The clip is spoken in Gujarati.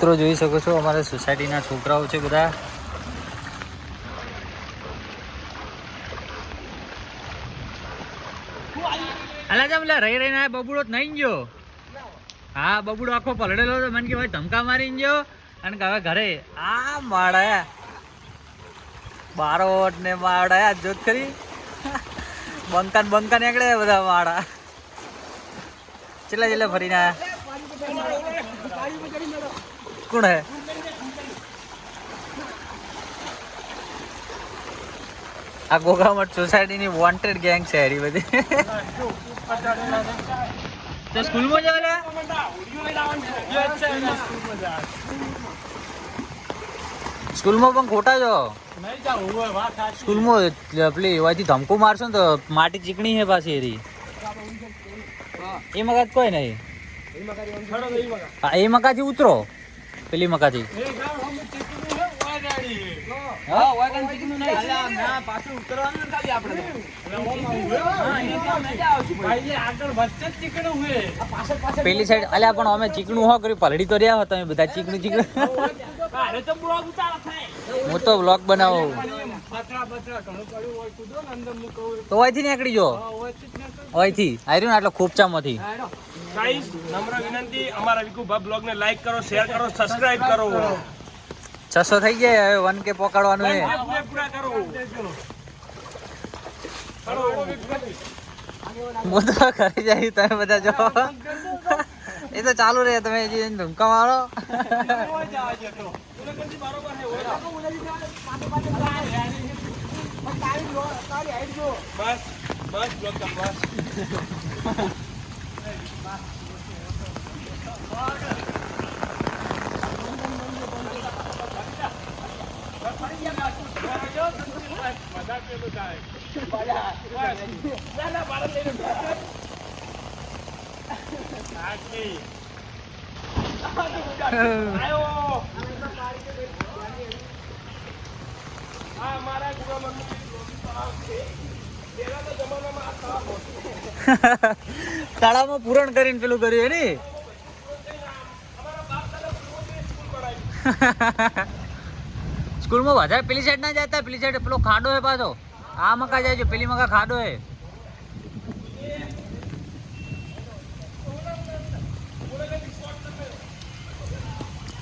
મિત્રો જોઈ શકો છો અમારા સોસાયટીના છોકરાઓ છે બધા. અલા જા બોલા રહી રહીને બબુડો નહીં ગયો. હા બબુડો આખો પલળેલો તો મને કે ભાઈ ધમકા મારી ગયો અને હવે ઘરે આ માળા બારોટ ને માળા જોત ખરી બંકા નીકળે બધા માળા ચેલા ચેલા ફરીને કોણ હે આ ગોગામઠ સોસાયટીની વોન્ટેડ ગેંગ છે હરી બધી. તો સ્કૂલમાં જવા સ્કૂલમાં પણ ખોટા છો. સ્કૂલમાં પેલી એવાથી ધમકો મારશો ને તો માટી ચીકણી છે પાછી એરી એ મકાજ કોઈ નહીં. હા એ મકાથી ઉતરો પેલી મકાથી પેલી સાઈડ અલ્યા પણ અમે ચીકણું હો કર્યું પલડી તો રહ્યા હો તમે બધા ચીકણું હું તો બ્લોગ બનાવો તો અહીંથી નીકળી જો અહીંથી આવ્યું ને એટલે ખોપચામાંથી. ગાઈસ નમ્ર વિનંતી અમારા વિકુભા બ્લોગ ને લાઈક કરો, શેર કરો, સબસ્ક્રાઇબ કરો. 600 થઈ ગયા હવે 1K પકડવાનું છે. પૂરા કરો. હું તો કરી જાય તમે બધા જો એ તો ચાલુ રહે તમે ધમકા મારો. બસ બસ બ્લોગ કર બસ. તળાવમાં પૂરણ કરીને પેલું કર્યું ને સ્કૂલમાં વધારે પેલી સાઈડ ના જતા પેલી સાઈડ પેલો ખાડો હે પાછો આ મકા જાય છે પેલી મકા ખાડો હે.